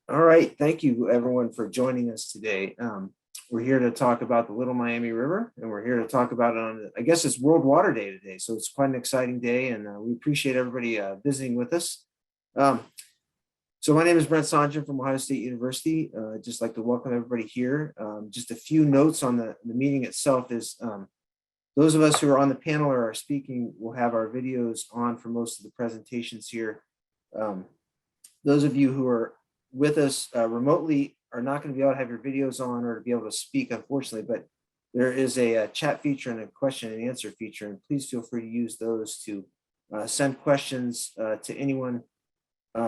All right, thank you everyone for joining us today. We're here to talk about the Little Miami River, and we're here to talk about it on, I guess it's World Water Day today, so it's quite an exciting day, and we appreciate everybody visiting with us. Um, so my name is Brent Sanjan from Ohio State University. I'd just like to welcome everybody here. Just a few notes on the meeting itself is those of us who are on the panel or are speaking will have our videos on for most of the presentations here. Um, those of you who are with us remotely are not going to be able to have your videos on or to be able to speak, unfortunately, but there is a chat feature and a question and answer feature, and please feel free to use those to send questions to anyone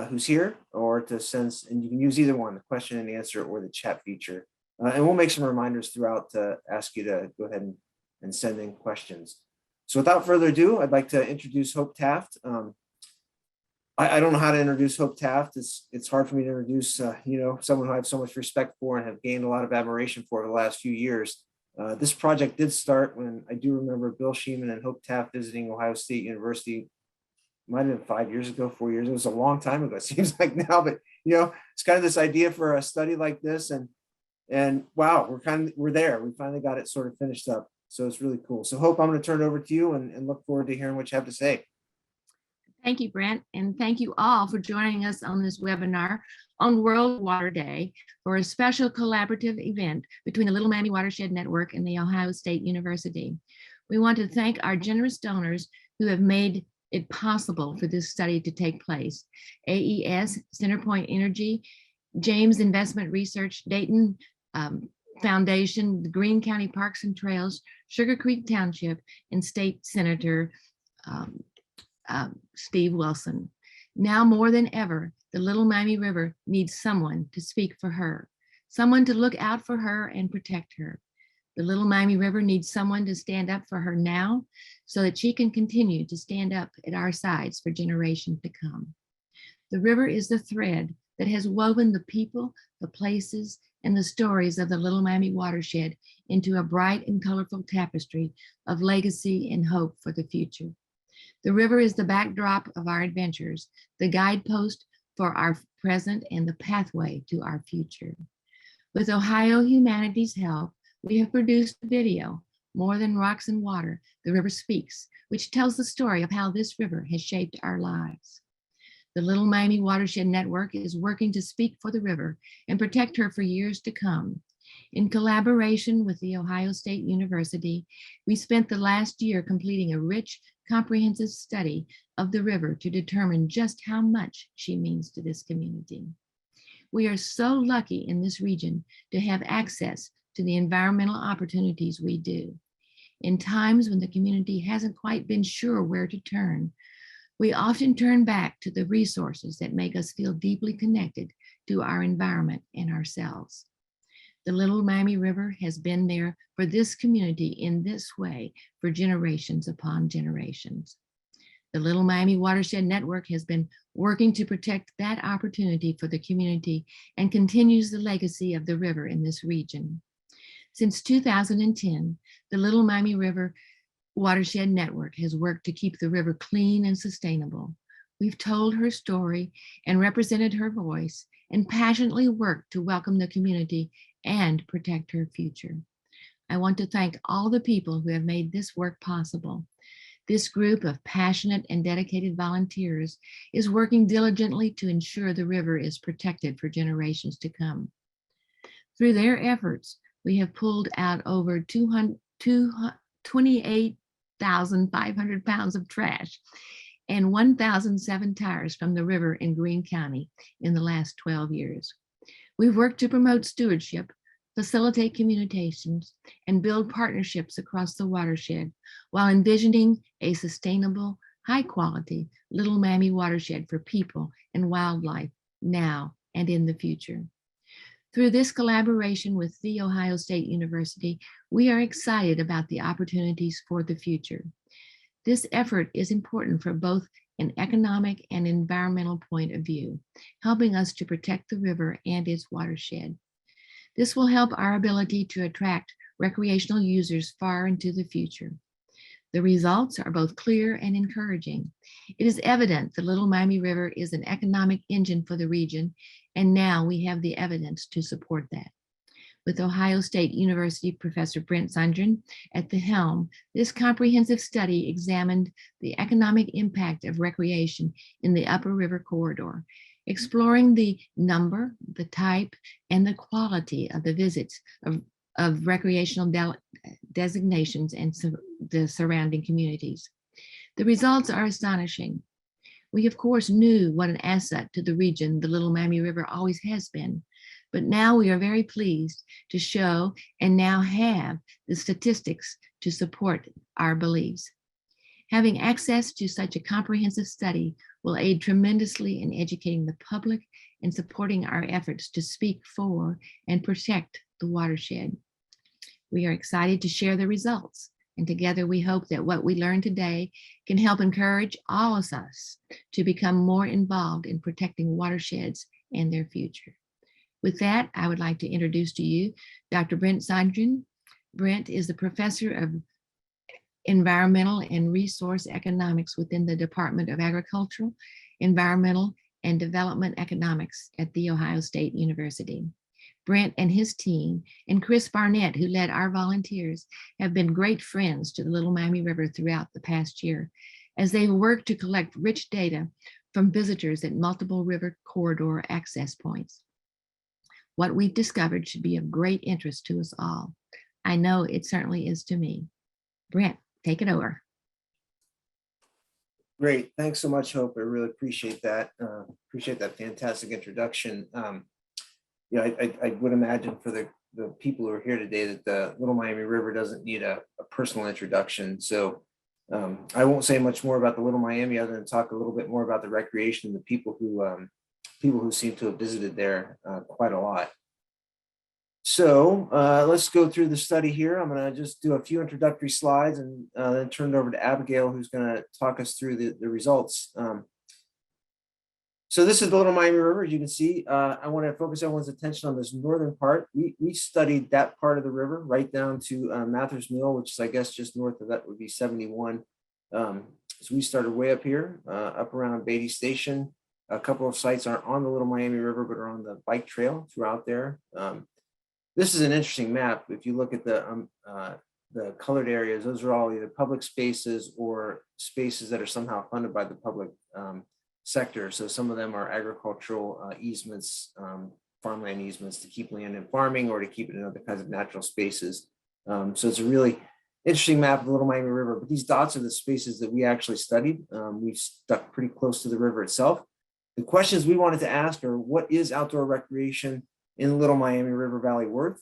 who's here, or to send, and you can use either one, the question and answer or the chat feature. And we'll make some reminders throughout to ask you to go ahead and send in questions. So without further ado, I'd like to introduce Hope Taft. I don't know how to introduce Hope Taft. It's hard for me to introduce, someone who I have so much respect for and have gained a lot of admiration for over the last few years. This project did start when I do remember Bill Sheeman and Hope Taft visiting Ohio State University. Might have been 5 years ago, 4 years. It was a long time ago, it seems like now, but it's kind of this idea for a study like this, and wow, we're there. We finally got it sort of finished up. So it's really cool. So Hope, I'm going to turn it over to you and look forward to hearing what you have to say. Thank you, Brent, and thank you all for joining us on this webinar on World Water Day for a special collaborative event between the Little Miami Watershed Network and The Ohio State University. We want to thank our generous donors who have made it possible for this study to take place. AES, Centerpoint Energy, James Investment Research, Dayton Foundation, the Greene County Parks and Trails, Sugar Creek Township, and State Senator Steve Wilson. Now more than ever, the Little Miami River needs someone to speak for her, someone to look out for her and protect her. The Little Miami River needs someone to stand up for her now so that she can continue to stand up at our sides for generations to come. The river is the thread that has woven the people, the places, and the stories of the Little Miami watershed into a bright and colorful tapestry of legacy and hope for the future. The river is the backdrop of our adventures, the guidepost for our present, and the pathway to our future. With Ohio Humanity's help, we have produced a video, More Than Rocks and Water, The River Speaks, which tells the story of how this river has shaped our lives. The Little Miami Watershed Network is working to speak for the river and protect her for years to come. In collaboration with The Ohio State University, we spent the last year completing a rich, comprehensive study of the river to determine just how much she means to this community. We are so lucky in this region to have access to the environmental opportunities we do. In times when the community hasn't quite been sure where to turn, we often turn back to the resources that make us feel deeply connected to our environment and ourselves. The Little Miami River has been there for this community in this way for generations upon generations. The Little Miami Watershed Network has been working to protect that opportunity for the community and continues the legacy of the river in this region. Since 2010, the Little Miami River Watershed Network has worked to keep the river clean and sustainable. We've told her story and represented her voice and passionately worked to welcome the community and protect her future. I want to thank all the people who have made this work possible. This group of passionate and dedicated volunteers is working diligently to ensure the river is protected for generations to come. Through their efforts, we have pulled out over 28,500 pounds of trash and 1,007 tires from the river in Greene County in the last 12 years. We've worked to promote stewardship, facilitate communications, and build partnerships across the watershed while envisioning a sustainable, high-quality Little Miami watershed for people and wildlife now and in the future. Through this collaboration with The Ohio State University, we are excited about the opportunities for the future. This effort is important for both an economic and environmental point of view, helping us to protect the river and its watershed. This will help our ability to attract recreational users far into the future. The results are both clear and encouraging. It is evident the Little Miami River is an economic engine for the region, and now we have the evidence to support that. With Ohio State University Professor Brent Sundren at the helm, this comprehensive study examined the economic impact of recreation in the Upper River Corridor, exploring the number, the type, and the quality of the visits of recreational designations and the surrounding communities. The results are astonishing. We, of course, knew what an asset to the region the Little Miami River always has been, but now we are very pleased to show and now have the statistics to support our beliefs. Having access to such a comprehensive study will aid tremendously in educating the public and supporting our efforts to speak for and protect the watershed. We are excited to share the results, and together we hope that what we learned today can help encourage all of us to become more involved in protecting watersheds and their future. With that, I would like to introduce to you Dr. Brent Sundren. Brent is the professor of Environmental and Resource Economics within the Department of Agricultural, Environmental, and Development Economics at The Ohio State University. Brent and his team, and Chris Barnett, who led our volunteers, have been great friends to the Little Miami River throughout the past year, as they've worked to collect rich data from visitors at multiple river corridor access points. What we've discovered should be of great interest to us all. I know it certainly is to me. Brent, take it over. Great. Thanks so much, Hope. I really appreciate that. Appreciate that fantastic introduction. I would imagine for the people who are here today that the Little Miami River doesn't need a personal introduction. So I won't say much more about the Little Miami other than talk a little bit more about the recreation and the people who seem to have visited there quite a lot. So let's go through the study here. I'm going to just do a few introductory slides and then turn it over to Abigail, who's going to talk us through the results. So this is the Little Miami River. As you can see, I want to focus everyone's attention on this northern part. We studied that part of the river right down to Mathers Mill, which is, I guess, just north of that would be 71. So we started way up here, up around Beatty Station. A couple of sites aren't on the Little Miami River, but are on the bike trail throughout there. This is an interesting map. If you look at the colored areas, those are all either public spaces or spaces that are somehow funded by the public sector. So some of them are agricultural easements, farmland easements to keep land in farming or to keep it in other kinds of natural spaces. So it's a really interesting map of the Little Miami River, but these dots are the spaces that we actually studied. We've stuck pretty close to the river itself. The questions we wanted to ask are, what is outdoor recreation in the Little Miami River Valley worth?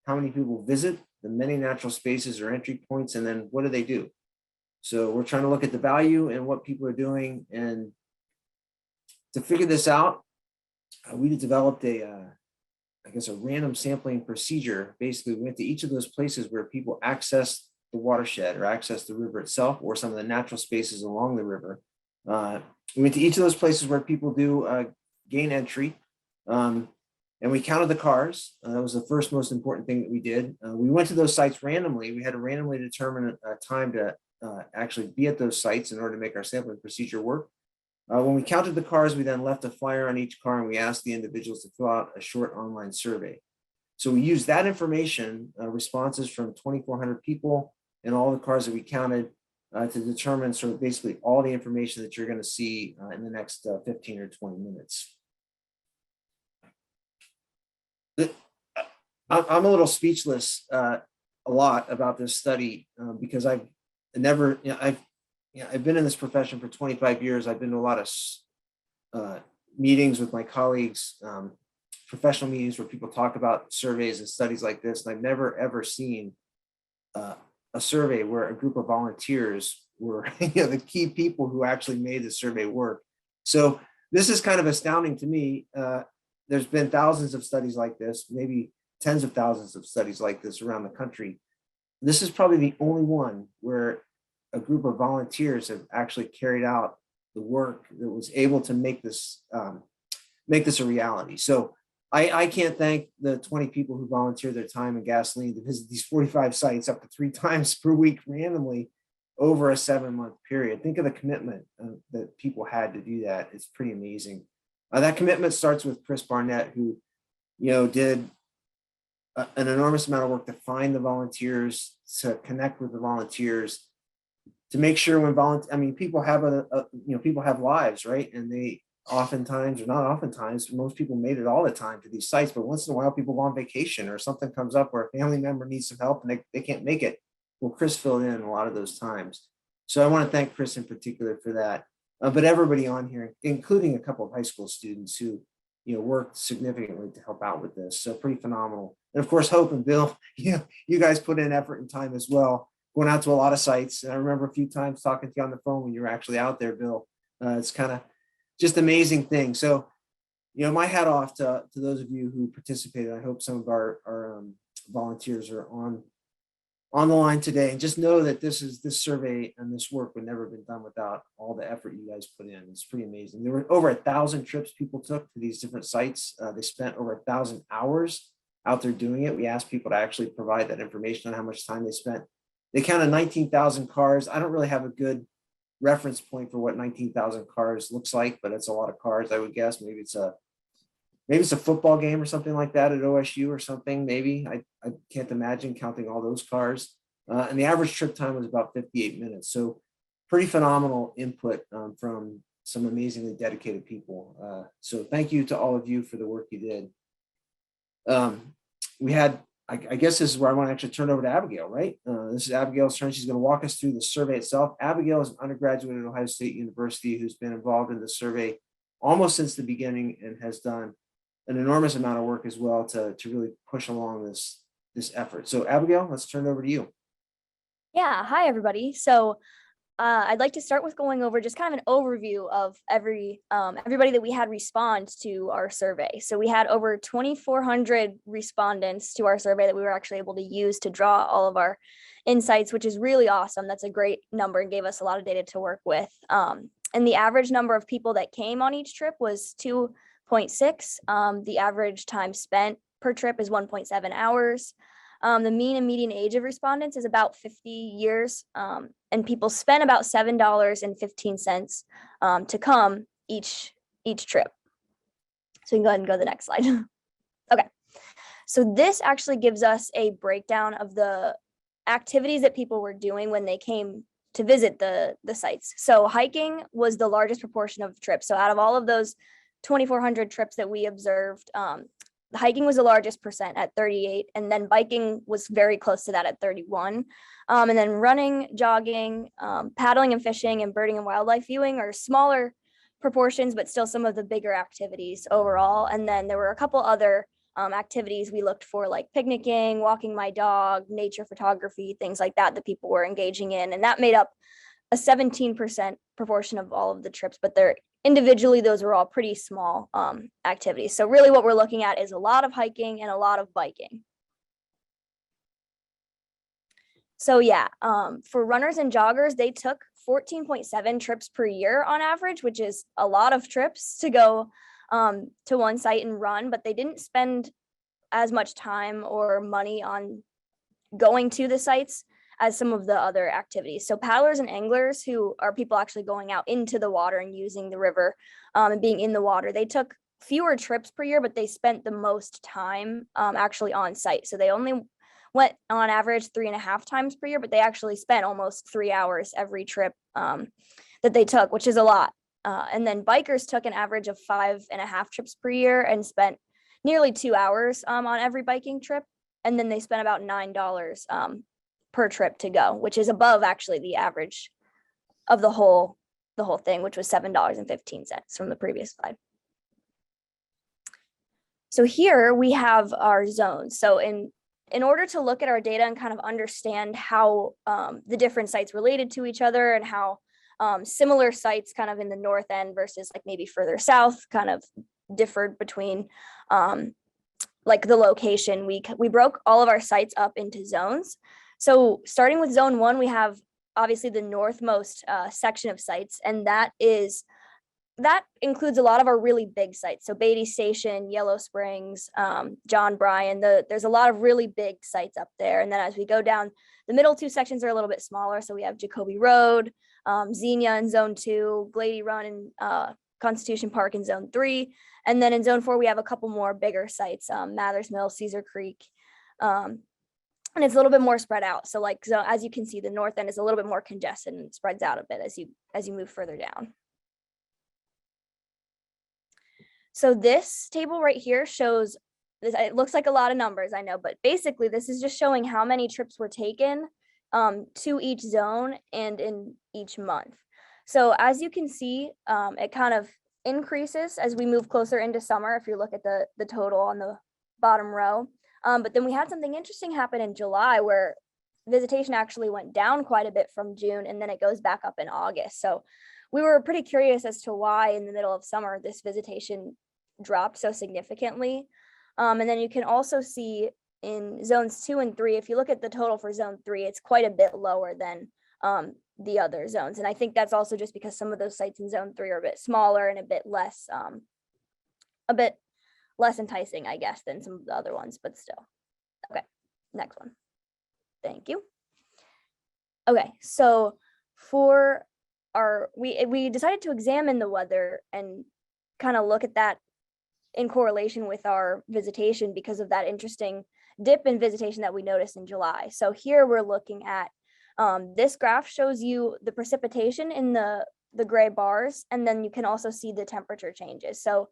How many people visit the many natural spaces or entry points? And then what do they do? So we're trying to look at the value and what people are doing. And to figure this out, we developed a random sampling procedure. Basically, we went to each of those places where people access the watershed or access the river itself or some of the natural spaces along the river. We went to each of those places where people do gain entry, and we counted the cars. That was the first most important thing that we did. We went to those sites randomly. We had to randomly determine a time to actually be at those sites in order to make our sampling procedure work. When we counted the cars, we then left a flyer on each car and we asked the individuals to fill out a short online survey. So we used that information, responses from 2,400 people and all the cars that we counted to determine sort of basically all the information that you're going to see in the next 15 or 20 minutes. I'm a little speechless a lot about this study because I've been in this profession for 25 years. I've been to a lot of meetings with my colleagues, professional meetings where people talk about surveys and studies like this. And I've never, ever seen a survey where a group of volunteers were the key people who actually made the survey work. So this is kind of astounding to me. There's been thousands of studies like this, maybe tens of thousands of studies like this around the country. This is probably the only one where a group of volunteers have actually carried out the work that was able to make this a reality. So I can't thank the 20 people who volunteered their time and gasoline to visit these 45 sites up to 3 times per week randomly over a 7-month period. Think of the commitment that people had to do that. It's pretty amazing. That commitment starts with Chris Barnett, who, did an enormous amount of work to find the volunteers, to connect with the volunteers, to make sure when people have people have lives, right? And they oftentimes, or not oftentimes, most people made it all the time to these sites, but once in a while people go on vacation or something comes up where a family member needs some help and they can't make it. Well, Chris filled in a lot of those times. So I want to thank Chris in particular for that. But everybody on here, including a couple of high school students who, worked significantly to help out with this. So pretty phenomenal. And of course, Hope and Bill, you guys put in effort and time as well, going out to a lot of sites. And I remember a few times talking to you on the phone when you were actually out there, Bill. It's kind of just amazing thing. So, my hat off to those of you who participated. I hope some of our volunteers are on the line today, and just know that this survey and this work would never have been done without all the effort you guys put in. It's pretty amazing. There were over 1,000 trips people took to these different sites. They spent over 1,000 hours out there doing it. We asked people to actually provide that information on how much time they spent. They counted 19,000 cars. I don't really have a good reference point for what 19,000 cars looks like, but it's a lot of cars, I would guess. Maybe it's a football game or something like that at OSU or something. Maybe I can't imagine counting all those cars. And the average trip time was about 58 minutes. So pretty phenomenal input from some amazingly dedicated people. So thank you to all of you for the work you did. We had, I guess this is where I want to actually turn over to Abigail, right? This is Abigail's turn. She's going to walk us through the survey itself. Abigail is an undergraduate at Ohio State University who's been involved in the survey almost since the beginning and has done an enormous amount of work as well to really push along this effort. So Abigail, let's turn it over to you. Yeah, hi everybody. So I'd like to start with going over just kind of an overview of everybody that we had respond to our survey. So we had over 2,400 respondents to our survey that we were actually able to use to draw all of our insights, which is really awesome. That's a great number and gave us a lot of data to work with. And the average number of people that came on each trip was 2.6. The average time spent per trip is 1.7 hours. The mean and median age of respondents is about 50 years, and people spent about $7.15 to come each trip. So you can go ahead and go to the next slide. Okay, so this actually gives us a breakdown of the activities that people were doing when they came to visit the sites. So hiking was the largest proportion of trips. So out of all of those 2,400 trips that we observed, hiking was the largest percent at 38, and then biking was very close to that at 31. And then running, jogging, paddling and fishing, and birding and wildlife viewing are smaller proportions, but still some of the bigger activities overall. And then there were a couple other activities we looked for, like picnicking, walking my dog, nature photography, things like that people were engaging in. And that made up a 17% proportion of all of the trips, but they're individually, those were all pretty small activities. So really what we're looking at is a lot of hiking and a lot of biking. So yeah, for runners and joggers, they took 14.7 trips per year on average, which is a lot of trips to go to one site and run, but they didn't spend as much time or money on going to the sites as some of the other activities. So paddlers and anglers, who are people actually going out into the water and using the river and being in the water, they took fewer trips per year, but they spent the most time actually on site. So they only went on average 3.5 times per year, but they actually spent almost 3 hours every trip that they took, which is a lot. And then bikers took an average of 5.5 trips per year and spent nearly 2 hours on every biking trip. And then they spent about $9 per trip to go, which is above actually the average of the whole thing, which was $7.15 from the previous slide. So here we have our zones. So in order to look at our data and kind of understand how the different sites related to each other and how similar sites kind of in the north end versus like maybe further south kind of differed between like the location, we broke all of our sites up into zones. So starting with zone 1, we have obviously the northmost section of sites, and that is that includes a lot of our really big sites. So Beatty Station, Yellow Springs, John Bryan, there's a lot of really big sites up there. And then as we go down, the middle two sections are a little bit smaller. So we have Jacoby Road, Xenia in Zone 2, Glady Run and Constitution Park in Zone 3. And then in Zone 4, we have a couple more bigger sites, Mathers Mill, Cedar Creek. And it's a little bit more spread out. So like, so as you can see, the north end is a little bit more congested and spreads out a bit as you move further down. So this table right here shows, it looks like a lot of numbers, I know, but basically this is just showing how many trips were taken to each zone and in each month. So as you can see, it kind of increases as we move closer into summer, if you look at the total on the bottom row. But then we had something interesting happen in July where visitation actually went down quite a bit from June, and then it goes back up in August. So we were pretty curious as to why in the middle of summer this visitation dropped so significantly. And then you can also see in zones 2 and 3, if you look at the total for zone 3, it's quite a bit lower than the other zones. And I think that's also just because some of those sites in zone 3 are a bit smaller and a bit less enticing, I guess, than some of the other ones, but still. Okay, next one. Thank you. Okay, so for we decided to examine the weather and kind of look at that in correlation with our visitation because of that interesting dip in visitation that we noticed in July. So here we're looking at this graph shows you the precipitation in the gray bars, and then you can also see the temperature changes. So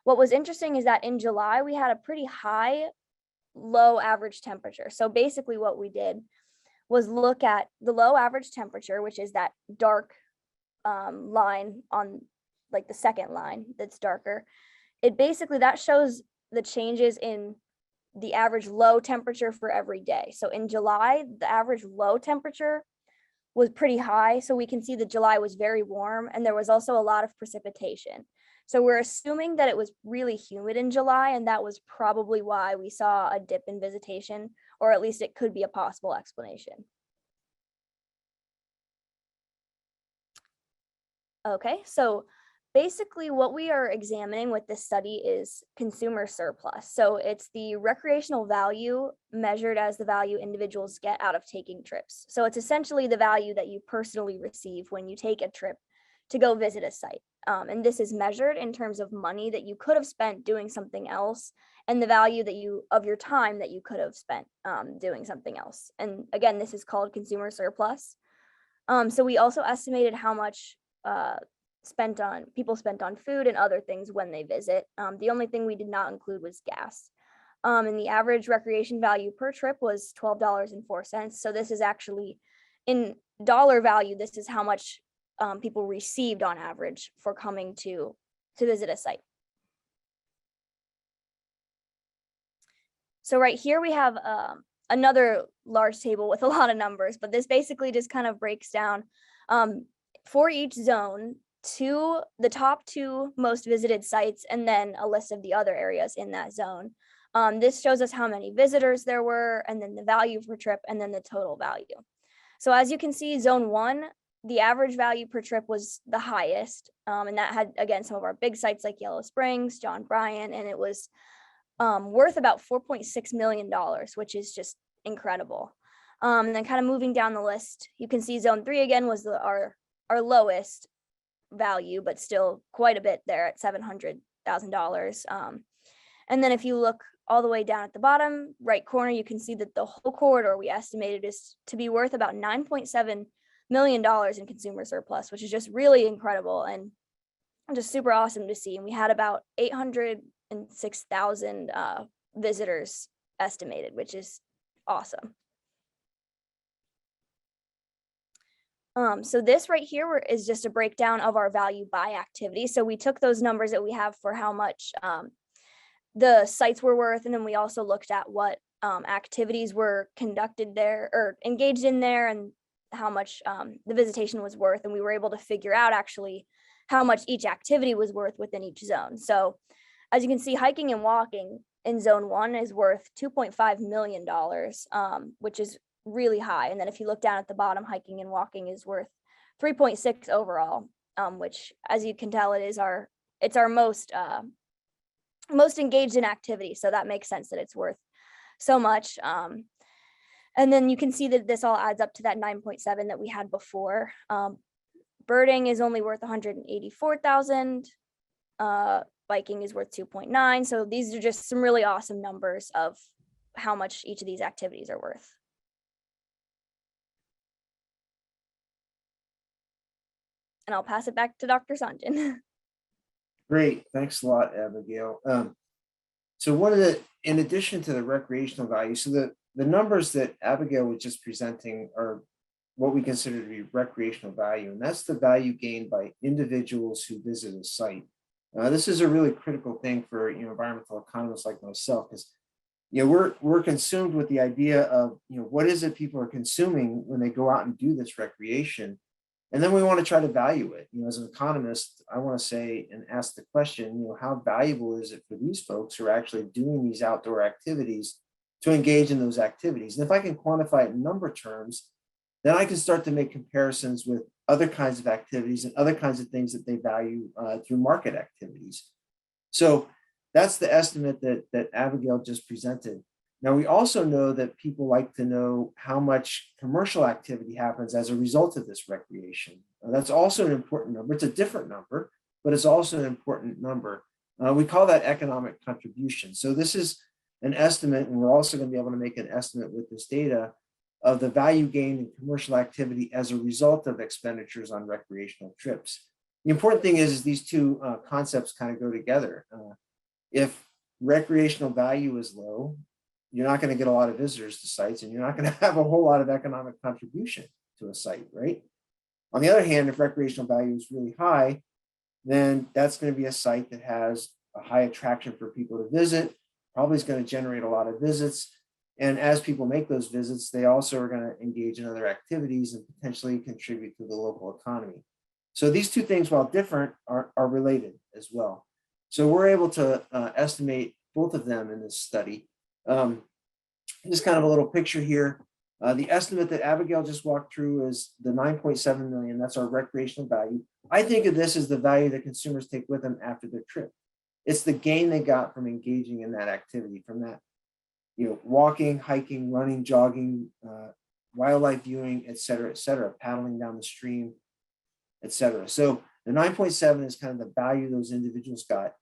what was interesting is that in July we had a pretty high low average temperature. So basically what we did was look at the low average temperature, which is that dark line on like the second line that's darker. It basically, that shows the changes in the average low temperature for every day. So in July, the average low temperature was pretty high. So we can see that July was very warm and there was also a lot of precipitation. So we're assuming that it was really humid in July, and that was probably why we saw a dip in visitation, or at least it could be a possible explanation. Okay, so basically what we are examining with this study is consumer surplus. So it's the recreational value measured as the value individuals get out of taking trips. So it's essentially the value that you personally receive when you take a trip to go visit a site. And this is measured in terms of money that you could have spent doing something else, and the value that of your time that you could have spent doing something else. And again, this is called consumer surplus. So we also estimated how much people spent on food and other things when they visit. The only thing we did not include was gas. And the average recreation value per trip was $12.04. So this is actually in dollar value, this is how much people received on average for coming to visit a site. So right here we have another large table with a lot of numbers, but this basically just kind of breaks down for each zone to the top 2 most visited sites and then a list of the other areas in that zone. This shows us how many visitors there were, and then the value per trip, and then the total value. So as you can see, zone 1, the average value per trip was the highest, and that had, again, some of our big sites like Yellow Springs, John Bryan, and it was worth about $4.6 million, which is just incredible. And then kind of moving down the list, you can see zone 3 again was our lowest value, but still quite a bit there at $700,000. And then if you look all the way down at the bottom right corner, you can see that the whole corridor we estimated is to be worth about $9.7 million in consumer surplus, which is just really incredible and just super awesome to see. And we had about 806,000 visitors estimated, which is awesome. So this right here is just a breakdown of our value by activity. So we took those numbers that we have for how much the sites were worth, and then we also looked at what activities were conducted there or engaged in there, and how much the visitation was worth. And we were able to figure out actually how much each activity was worth within each zone. So as you can see, hiking and walking in zone 1 is worth $2.5 million, which is really high. And then if you look down at the bottom, hiking and walking is worth 3.6 overall. which, as you can tell, it's our most engaged in activity. So that makes sense that it's worth so much. And then you can see that this all adds up to that 9.7 that we had before. Birding is only worth 184,000. Biking is worth 2.9. So these are just some really awesome numbers of how much each of these activities are worth. And I'll pass it back to Dr. Sanjan. Great, thanks a lot, Abigail. So in addition to the recreational value, so the numbers that Abigail was just presenting are what we consider to be recreational value, and that's the value gained by individuals who visit a site. This is a really critical thing for environmental economists like myself, because we're consumed with the idea of what is it people are consuming when they go out and do this recreation, and then we want to try to value it. As an economist, I want to say and ask the question, how valuable is it for these folks who are actually doing these outdoor activities to engage in those activities? And if I can quantify it in number terms, then I can start to make comparisons with other kinds of activities and other kinds of things that they value through market activities. So that's the estimate that Abigail just presented. Now, we also know that people like to know how much commercial activity happens as a result of this recreation. That's also an important number. It's a different number, but it's also an important number. We call that economic contribution. So this is an estimate, and we're also going to be able to make an estimate with this data of the value gained in commercial activity as a result of expenditures on recreational trips. The important thing is these two concepts kind of go together. If recreational value is low, you're not going to get a lot of visitors to sites, and you're not going to have a whole lot of economic contribution to a site, right? On the other hand, if recreational value is really high, then that's going to be a site that has a high attraction for people to visit, probably is going to generate a lot of visits. And as people make those visits, they also are going to engage in other activities and potentially contribute to the local economy. So these two things, while different, are related as well. So we're able to estimate both of them in this study. Just kind of a little picture here. The estimate that Abigail just walked through is the 9.7 million. That's our recreational value. I think of this as the value that consumers take with them after their trip. It's the gain they got from engaging in that activity, from that, walking, hiking, running, jogging, wildlife viewing, et cetera, paddling down the stream, et cetera. So the 9.7 is kind of the value those individuals got.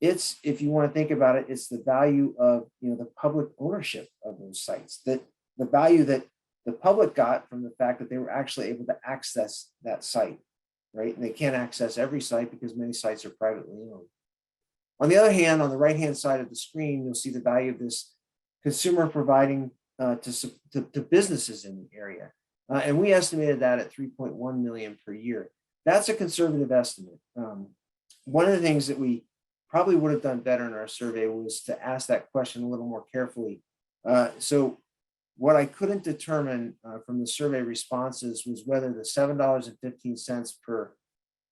It's, if you want to think about it, it's the value of the public ownership of those sites, that the value that the public got from the fact that they were actually able to access that site, right? And they can't access every site because many sites are privately owned. On the other hand, on the right-hand side of the screen, you'll see the value of this consumer providing to businesses in the area. And we estimated that at 3.1 million per year. That's a conservative estimate. One of the things that we probably would have done better in our survey was to ask that question a little more carefully. So what I couldn't determine from the survey responses was whether the $7.15 per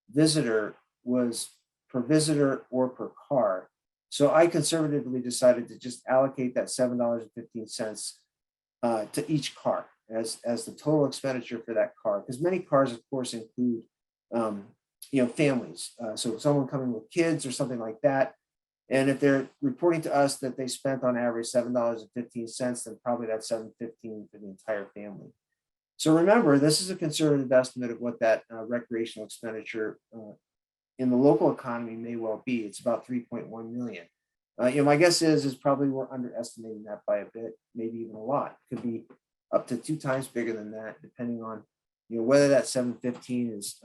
visitor was per visitor or per car. So I conservatively decided to just allocate that $7.15 to each car as the total expenditure for that car, because many cars, of course, include families. So someone coming with kids or something like that. And if they're reporting to us that they spent on average $7.15, then probably that's $7.15 for the entire family. So remember, this is a conservative estimate of what that recreational expenditure in the local economy may well be. It's about 3.1 million. My guess is probably we're underestimating that by a bit, maybe even a lot. It could be up to 2 times bigger than that, depending on whether that 715 is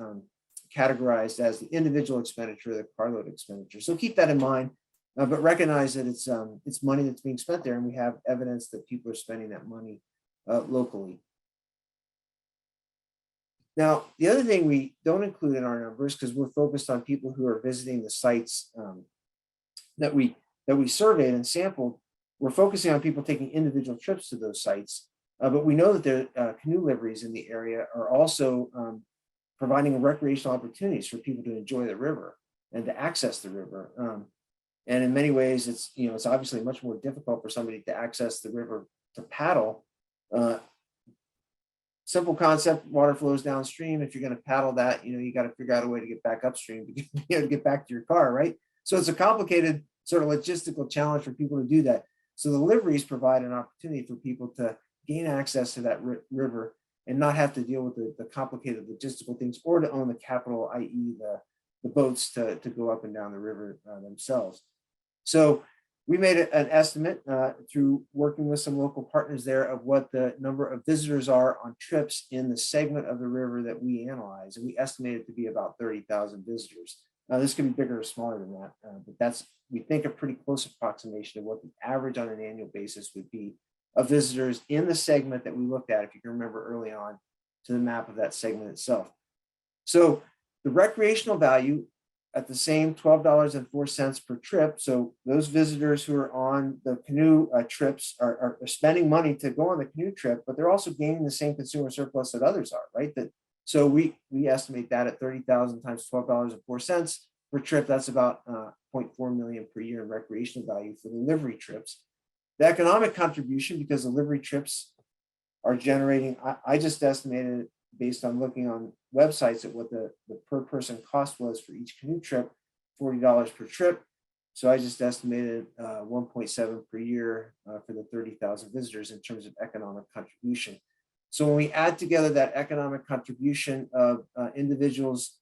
categorized as the individual expenditure or the carload expenditure. So keep that in mind, but recognize that it's money that's being spent there, and we have evidence that people are spending that money locally. Now, the other thing we don't include in our numbers, because we're focused on people who are visiting the sites that we surveyed and sampled, we're focusing on people taking individual trips to those sites. But we know that the canoe liveries in the area are also providing recreational opportunities for people to enjoy the river and to access the river. And in many ways, it's obviously much more difficult for somebody to access the river to paddle simple concept, water flows downstream. If you're going to paddle that, you got to figure out a way to get back upstream to get back to your car, right? So it's a complicated sort of logistical challenge for people to do that. So the liveries provide an opportunity for people to gain access to that river and not have to deal with the complicated logistical things, or to own the capital, i.e. the boats to go up and down the river themselves. So we made an estimate through working with some local partners there of what the number of visitors are on trips in the segment of the river that we analyze. And we estimated to be about 30,000 visitors. This could be bigger or smaller than that, but that's, we think, a pretty close approximation of what the average on an annual basis would be of visitors in the segment that we looked at, if you can remember early on, to the map of that segment itself. So the recreational value at the same $12.04 per trip. So those visitors who are on the canoe trips are spending money to go on the canoe trip, but they're also gaining the same consumer surplus that others are, right? So we estimate that at 30,000 times $12.04 per trip. That's about 0.4 million per year in recreational value for the livery trips. The economic contribution, because the livery trips are generating, I just estimated it based on looking on websites at what the per person cost was for each canoe trip, $40 per trip. So I just estimated 1.7 per year for the 30,000 visitors in terms of economic contribution. So when we add together that economic contribution of individuals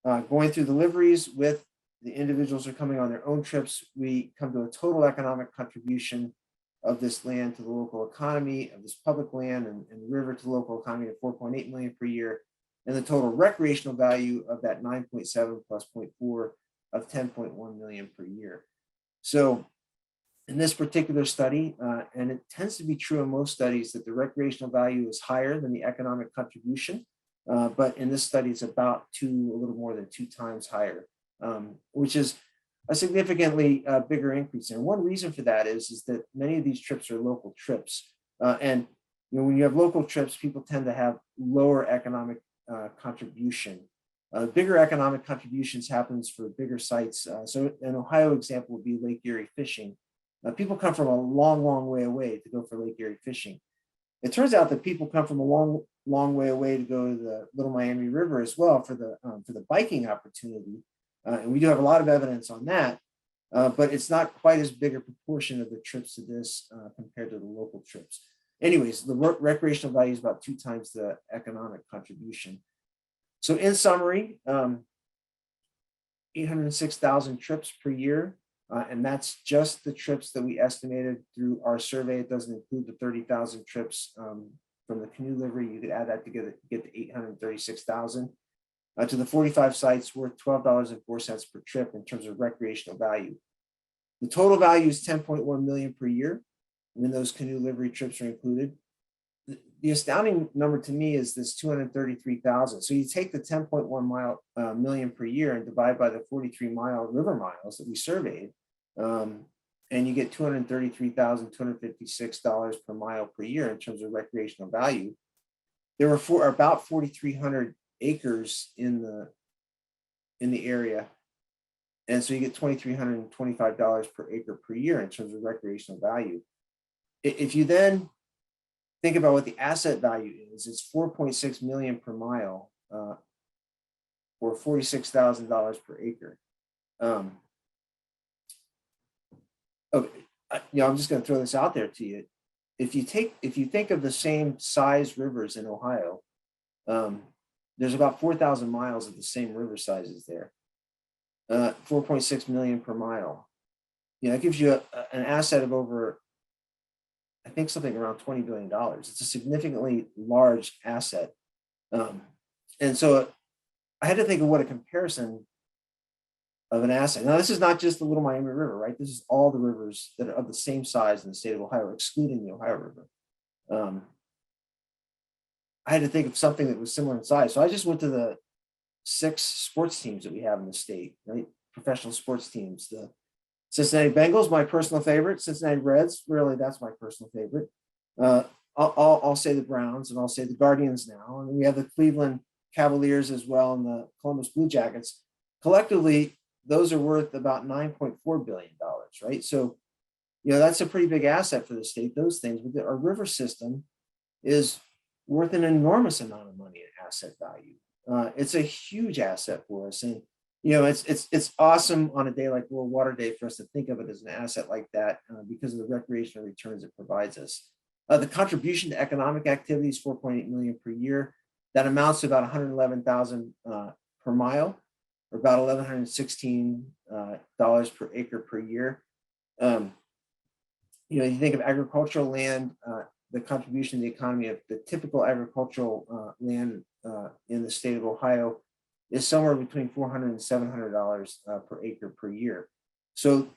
going through the liveries with the individuals who are coming on their own trips, we come to a total economic contribution of this land to the local economy, of this public land and river to the local economy of 4.8 million per year, and the total recreational value of that 9.7 plus 0.4 of 10.1 million per year. So in this particular study, and it tends to be true in most studies, that the recreational value is higher than the economic contribution, but in this study it's about a little more than 2 times higher, which is a significantly bigger increase. And one reason for that is that many of these trips are local trips. And when you have local trips, people tend to have lower economic contribution. Bigger economic contributions happens for bigger sites. So an Ohio example would be Lake Erie fishing. People come from a long way away to go for Lake Erie fishing. It turns out that people come from a long way away to go to the Little Miami River as well for the biking opportunity. And we do have a lot of evidence on that, but it's not quite as big a proportion of the trips to this compared to the local trips. Anyways, the recreational value is about 2 times the economic contribution. So in summary, 806,000 trips per year, and that's just the trips that we estimated through our survey. It doesn't include the 30,000 trips from the canoe livery. You could add that together to get to 836,000. To the 45 sites, worth $12.04 per trip in terms of recreational value. The total value is 10.1 million per year when those canoe livery trips are included. The astounding number to me is this 233,000. So you take the 10.1 million per year and divide by the 43 river miles that we surveyed, and you get $233,256 per mile per year in terms of recreational value. There were about 4,300 acres in the area, and so you get $2,325 per acre per year in terms of recreational value. If you then think about what the asset value is, it's 4.6 million per mile, or $46,000 per acre. I'm just going to throw this out there to you. If you think of the same size rivers in Ohio, there's about 4,000 miles of the same river sizes there. 4.6 million per mile. It gives you an asset of over, I think, something around $20 billion. It's a significantly large asset. And so I had to think of what a comparison of an asset. Now, this is not just the Little Miami River, right? This is all the rivers that are of the same size in the state of Ohio, excluding the Ohio River. I had to think of something that was similar in size. So I just went to the 6 sports teams that we have in the state, right? Professional sports teams. The Cincinnati Bengals, my personal favorite. Cincinnati Reds, really, that's my personal favorite. I'll say the Browns, and I'll say the Guardians now. And we have the Cleveland Cavaliers as well, and the Columbus Blue Jackets. Collectively, those are worth about $9.4 billion, right? So, that's a pretty big asset for the state, those things. But our river system is worth an enormous amount of money in asset value. It's a huge asset for us. And, it's awesome on a day like World Water Day for us to think of it as an asset like that because of the recreational returns it provides us. The contribution to economic activity is 4.8 million per year. That amounts to about 111,000 per mile, or about $1,116 per acre per year. You think of agricultural land, the contribution to the economy of the typical agricultural land in the state of Ohio is somewhere between $400 and $700 per acre per year. So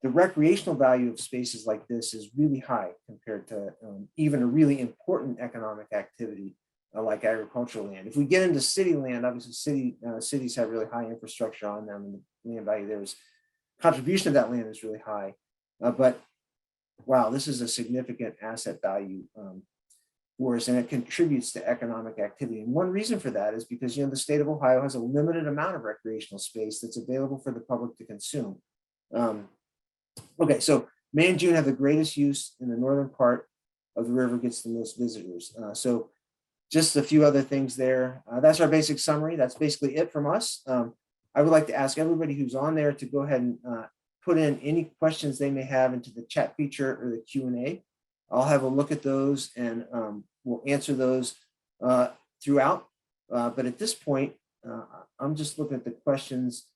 the recreational value of spaces like this is really high compared to even a really important economic activity like agricultural land. If we get into city land, obviously cities have really high infrastructure on them, and the land value there is contribution to that land is really high. But wow, this is a significant asset value for us, and it contributes to economic activity. And one reason for that is because the state of Ohio has a limited amount of recreational space that's available for the public to consume. Okay, so May and June have the greatest use, in the northern part of the river gets the most visitors. So just a few other things there. That's our basic summary. That's basically it from us. I would like to ask everybody who's on there to go ahead and put in any questions they may have into the chat feature or the Q&A. I'll have a look at those and we'll answer those throughout. But at this point, I'm just looking at the questions.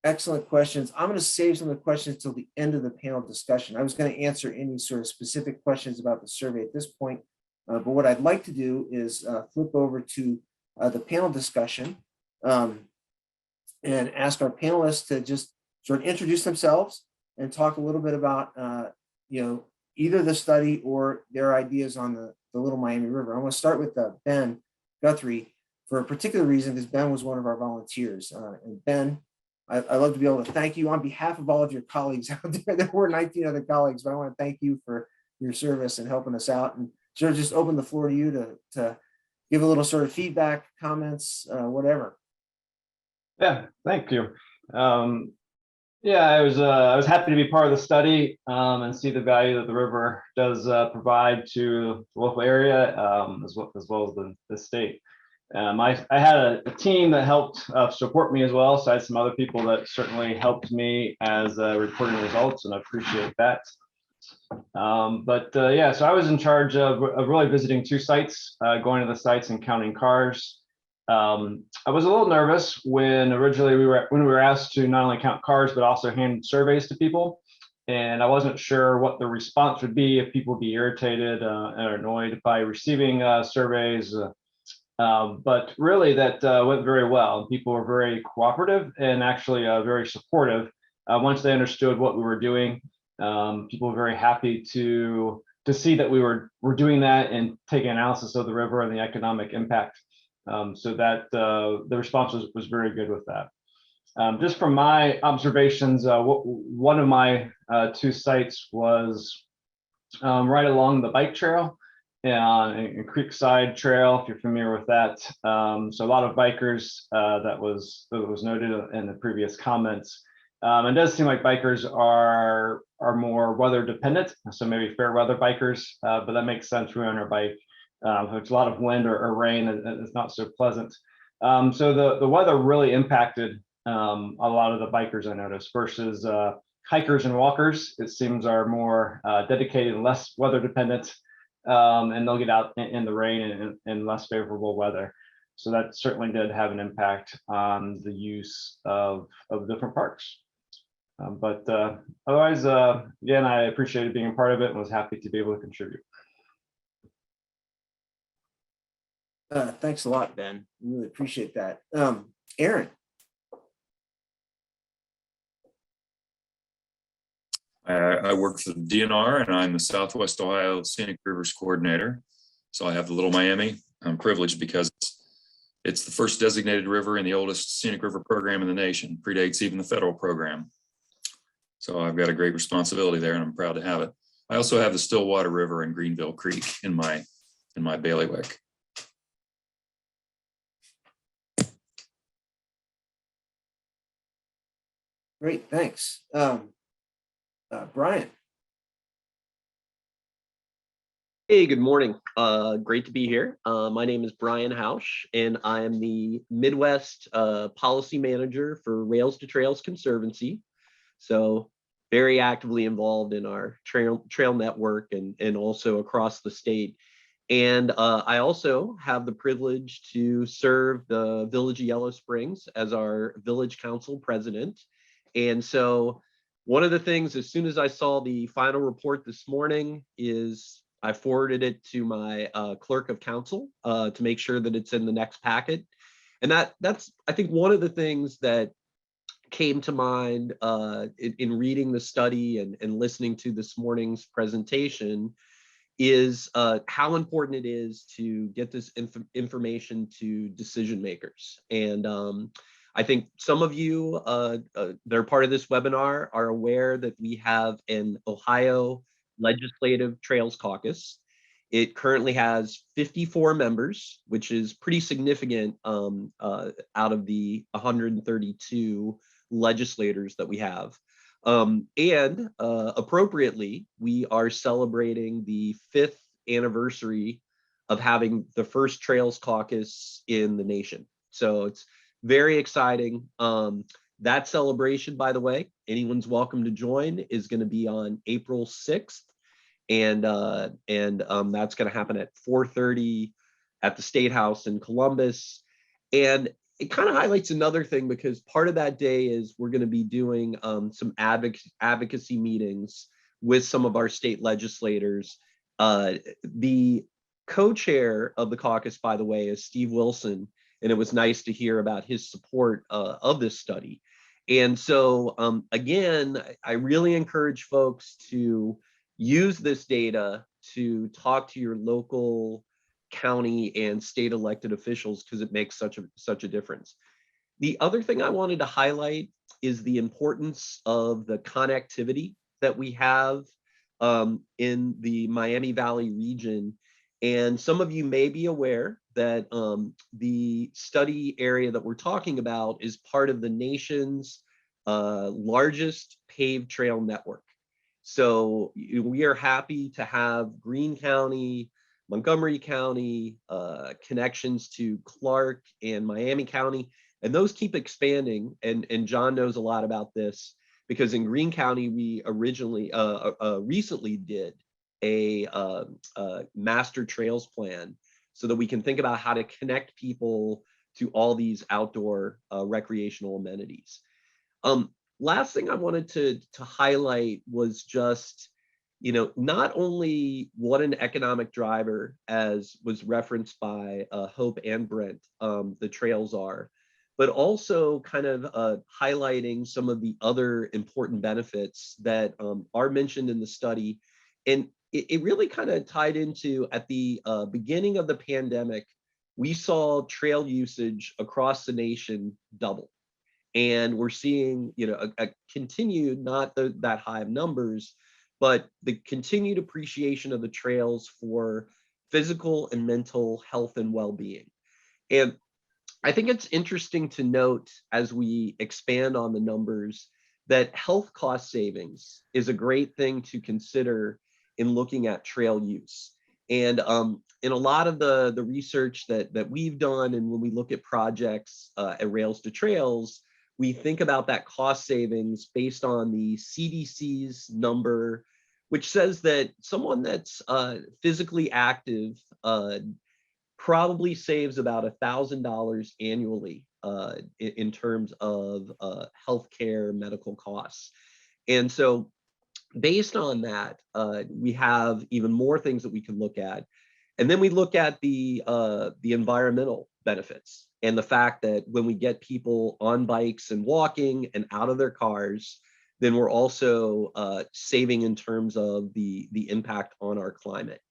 Excellent questions. I'm going to save some of the questions till the end of the panel discussion. I was going to answer any sort of specific questions about the survey at this point, but what I'd like to do is flip over to the panel discussion and ask our panelists to just sort of introduce themselves and talk a little bit about either the study or their ideas on the Little Miami River. I want to start with Ben Guthrie for a particular reason, because Ben was one of our volunteers. And Ben, I'd love to be able to thank you on behalf of all of your colleagues out there. There were 19 other colleagues, but I want to thank you for your service and helping us out, and sort of just open the floor to you to give a little sort of feedback, comments, whatever. Yeah, thank you. Yeah, I was happy to be part of the study and see the value that the river does provide to the local area as well as the state. I had a team that helped support me as well, so I had some other people that certainly helped me as reporting results, and I appreciate that. Yeah, so I was in charge of really visiting two sites, going to the sites and counting cars. I was a little nervous when originally we were asked to not only count cars but also hand surveys to people, and I wasn't sure what the response would be, if people would be irritated or annoyed by receiving surveys. But really that went very well. People were very cooperative and actually very supportive. Once they understood what we were doing, people were very happy to see that we were doing that and taking analysis of the river and the economic impact. So that the response was very good with that. Just from my observations, one of my two sites was right along the bike trail and Creekside Trail, if you're familiar with that. So a lot of bikers, that was noted in the previous comments. It does seem like bikers are more weather dependent, so maybe fair weather bikers, but that makes sense. We're on our bike. If it's a lot of wind or rain, it's not so pleasant. So the weather really impacted a lot of the bikers, I noticed, versus hikers and walkers. It seems are more dedicated and less weather dependent, and they'll get out in the rain and less favorable weather. So that certainly did have an impact on the use of different parks. Otherwise, again, I appreciated being a part of it and was happy to be able to contribute. Thanks a lot, Ben. Really appreciate that. Aaron. I work for the DNR, and I'm the Southwest Ohio Scenic Rivers Coordinator. So I have the Little Miami. I'm privileged because it's the first designated river and the oldest scenic river program in the nation. Predates even the federal program. So I've got a great responsibility there, and I'm proud to have it. I also have the Stillwater River and Greenville Creek in my bailiwick. Great, thanks. Brian. Hey, good morning. Great to be here. My name is Brian Hausch, and I am the Midwest Policy Manager for Rails to Trails Conservancy. So very actively involved in our trail network and also across the state. And I also have the privilege to serve the Village of Yellow Springs as our Village Council President. And so one of the things, as soon as I saw the final report this morning, is I forwarded it to my clerk of council to make sure that it's in the next packet. And that's, I think, one of the things that came to mind in reading the study and listening to this morning's presentation is how important it is to get this information to decision makers. And I think some of you that are part of this webinar are aware that we have an Ohio Legislative Trails Caucus. It currently has 54 members, which is pretty significant out of the 132 legislators that we have. And appropriately, we are celebrating the 5th anniversary of having the first Trails Caucus in the nation. So it's very exciting. That celebration, by the way, anyone's welcome to join, is going to be on April 6th. And that's going to happen at 4:30 at the State House in Columbus. And it kind of highlights another thing, because part of that day is we're going to be doing some advocacy meetings with some of our state legislators. The co-chair of the caucus, by the way, is Steve Wilson, and it was nice to hear about his support of this study. And so again, I really encourage folks to use this data to talk to your local county and state elected officials, because it makes such a difference. The other thing I wanted to highlight is the importance of the connectivity that we have in the Miami Valley region. And some of you may be aware that the study area that we're talking about is part of the nation's largest paved trail network. So we are happy to have Greene County, Montgomery County, connections to Clark and Miami County, and those keep expanding. And John knows a lot about this, because in Greene County, we originally recently did a master trails plan so that we can think about how to connect people to all these outdoor recreational amenities. Last thing I wanted to highlight was just, not only what an economic driver, as was referenced by Hope and Brent, the trails are, but also kind of highlighting some of the other important benefits that are mentioned in the study. And it really kind of tied into, at the beginning of the pandemic, we saw trail usage across the nation double. And we're seeing, a continued, not that high of numbers, but the continued appreciation of the trails for physical and mental health and well-being. And I think it's interesting to note, as we expand on the numbers, that health cost savings is a great thing to consider in looking at trail use. And in a lot of the research that we've done, and when we look at projects at Rails to Trails, we think about that cost savings based on the CDC's number, which says that someone that's physically active probably saves about $1,000 annually in terms of healthcare medical costs. And so based on that, we have even more things that we can look at. And then we look at the environmental benefits, and the fact that when we get people on bikes and walking and out of their cars, then we're also saving in terms of the impact on our climate.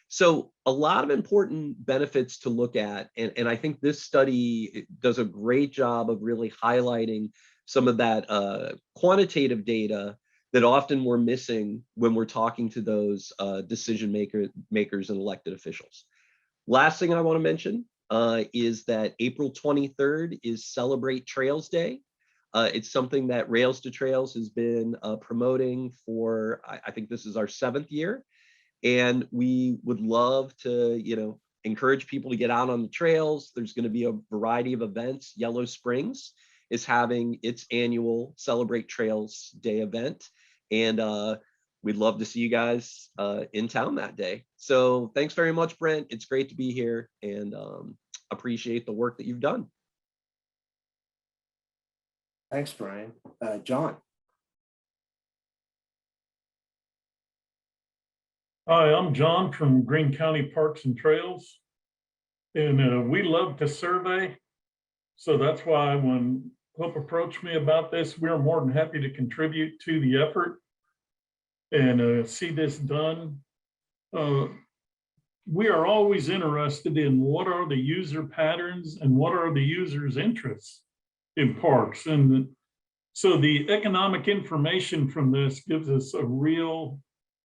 So a lot of important benefits to look at. And I think this study does a great job of really highlighting some of that quantitative data that often we're missing when we're talking to those decision makers and elected officials. Last thing I want to mention is that April 23rd is Celebrate Trails Day. It's something that Rails to Trails has been promoting for, I think this is our 7th year. And we would love to, encourage people to get out on the trails. There's going to be a variety of events. Yellow Springs is having its annual Celebrate Trails Day event. And we'd love to see you guys in town that day. So thanks very much, Brent. It's great to be here, and appreciate the work that you've done. Thanks, Brian. John. Hi, I'm John from Greene County Parks and Trails, and we love to survey. So that's why when Hope approached me about this, we're more than happy to contribute to the effort and see this done. We are always interested in what are the user patterns and what are the users' interests in parks. And so the economic information from this gives us a real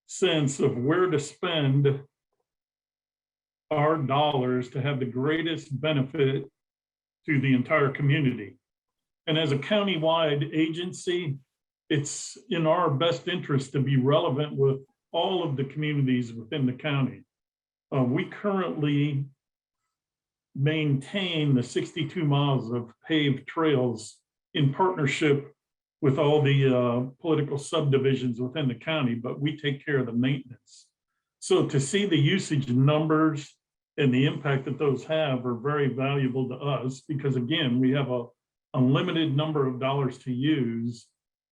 sense of where to spend our dollars to have the greatest benefit to the entire community. And as a county-wide agency, it's in our best interest to be relevant with all of the communities within the county. We currently maintain the 62 miles of paved trails in partnership with all the political subdivisions within the county, but we take care of the maintenance. So to see the usage numbers and the impact that those have are very valuable to us, because again, we have a limited number of dollars to use,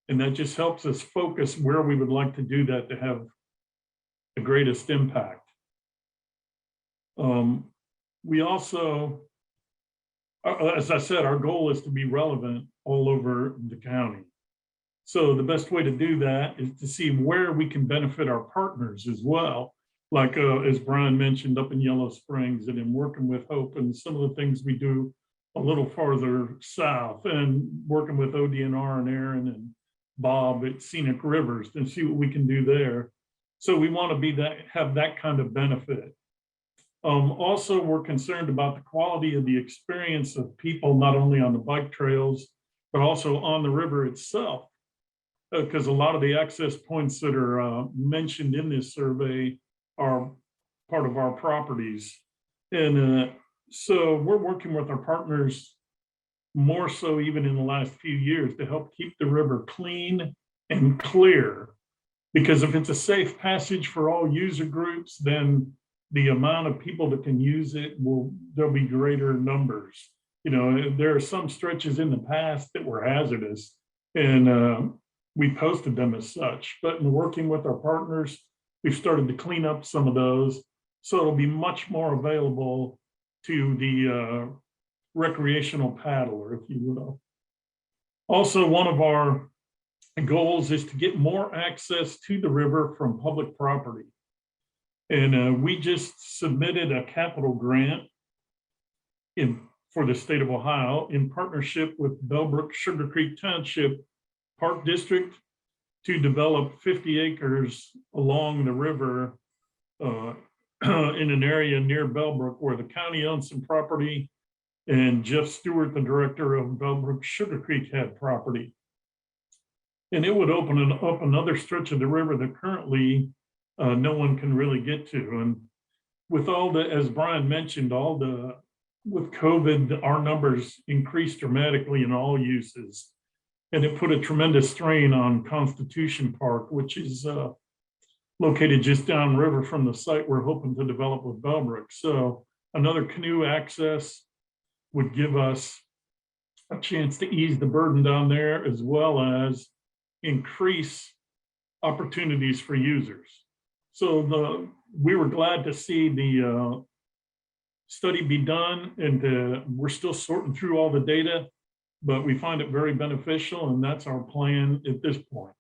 and that just helps us focus where we would like to do that to have the greatest impact. We also, as I said, our goal is to be relevant all over the county. So the best way to do that is to see where we can benefit our partners as well. Like as Brian mentioned, up in Yellow Springs, and in working with Hope and some of the things we do a little farther south, and working with ODNR and Aaron and Bob at Scenic Rivers to see what we can do there. So we want to have that kind of benefit. Also, we're concerned about the quality of the experience of people, not only on the bike trails, but also on the river itself. Because a lot of the access points that are mentioned in this survey are part of our properties. And so we're working with our partners more so even in the last few years to help keep the river clean and clear. Because if it's a safe passage for all user groups, then the amount of people that can use it there'll be greater numbers. There are some stretches in the past that were hazardous, and we posted them as such, but in working with our partners, we've started to clean up some of those. So it'll be much more available to the recreational paddler, if you will. Also, one of our goals is to get more access to the river from public property. And we just submitted a capital grant for the state of Ohio in partnership with Bellbrook Sugar Creek Township Park District to develop 50 acres along the river in an area near Bellbrook, where the county owns some property, and Jeff Stewart, the director of Bellbrook Sugar Creek, had property. And it would open up another stretch of the river that currently no one can really get to. And with all the, as Brian mentioned, with COVID, our numbers increased dramatically in all uses. And it put a tremendous strain on Constitution Park, which is located just downriver from the site we're hoping to develop with Bellbrook. So another canoe access would give us a chance to ease the burden down there, as well as increase opportunities for users. So we were glad to see the study be done, and we're still sorting through all the data, but we find it very beneficial, and that's our plan at this point.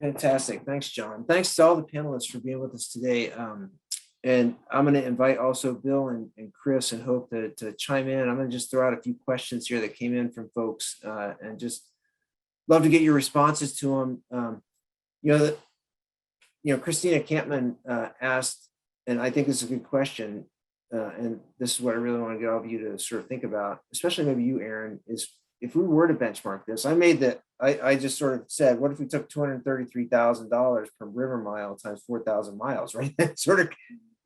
Fantastic. Thanks, John. Thanks to all the panelists for being with us today. And I'm going to invite also Bill and Chris and Hope to chime in. I'm going to just throw out a few questions here that came in from folks, and just love to get your responses to them. Christina Campman asked, and I think this is a good question, and this is what I really want to get all of you to sort of think about, especially maybe you, Aaron, is if we were to benchmark this, I just sort of said, what if we took $233,000 per river mile times 4,000 miles, right? Sort of,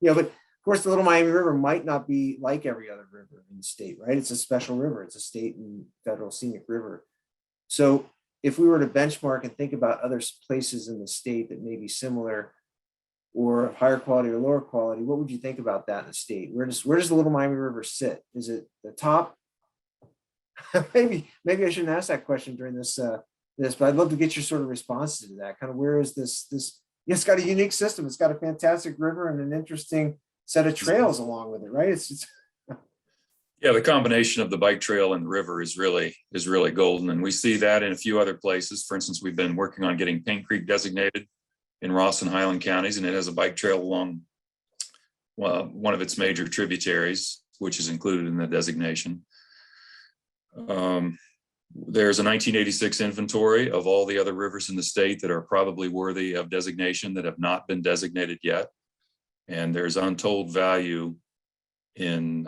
but of course the Little Miami River might not be like every other river in the state, right? It's a special river. It's a state and federal scenic river. So if we were to benchmark and think about other places in the state that may be similar or of higher quality or lower quality, what would you think about that in the state? Where does the Little Miami River sit? Is it the top? maybe I shouldn't ask that question during this, but I'd love to get your sort of responses to that. Kind of where is this? It's got a unique system. It's got a fantastic river and an interesting set of trails along with it, right? It's Yeah, the combination of the bike trail and the river is really golden. And we see that in a few other places. For instance, we've been working on getting Paint Creek designated in Ross and Highland counties, and it has a bike trail along one of its major tributaries, which is included in the designation. There's a 1986 inventory of all the other rivers in the state that are probably worthy of designation that have not been designated yet. And there's untold value in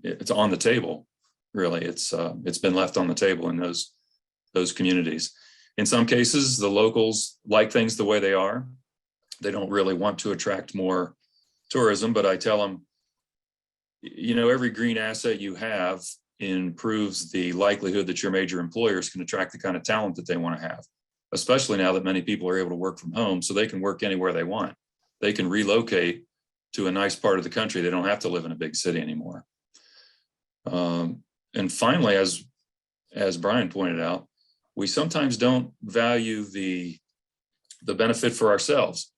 it's on the table, really. It's been left on the table in those communities. In some cases, the locals like things the way they are. They don't really want to attract more tourism, but I tell them, every green asset you have improves the likelihood that your major employers can attract the kind of talent that they want to have, especially now that many people are able to work from home, so they can work anywhere they want. They can relocate to a nice part of the country. They don't have to live in a big city anymore. And finally, as Brian pointed out, we sometimes don't value the benefit for ourselves.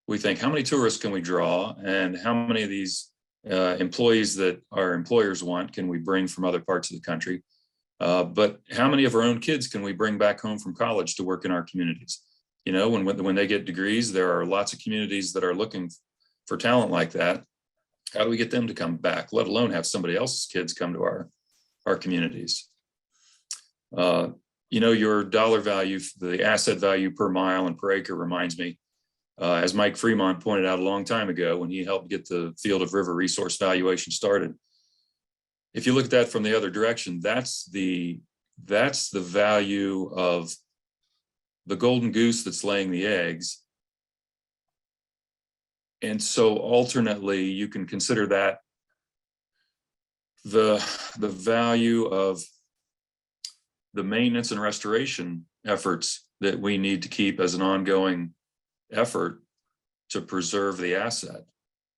We think, how many tourists can we draw, and how many of these employees that our employers want can we bring from other parts of the country? But how many of our own kids can we bring back home from college to work in our communities? When they get degrees, there are lots of communities that are looking for talent like that. How do we get them to come back, let alone have somebody else's kids come to our communities? Your dollar value, the asset value per mile and per acre reminds me, as Mike Fremont pointed out a long time ago when he helped get the field of river resource valuation started. If you look at that from the other direction, that's the value of the golden goose that's laying the eggs. And so alternately, you can consider that the value of the maintenance and restoration efforts that we need to keep as an ongoing effort to preserve the asset.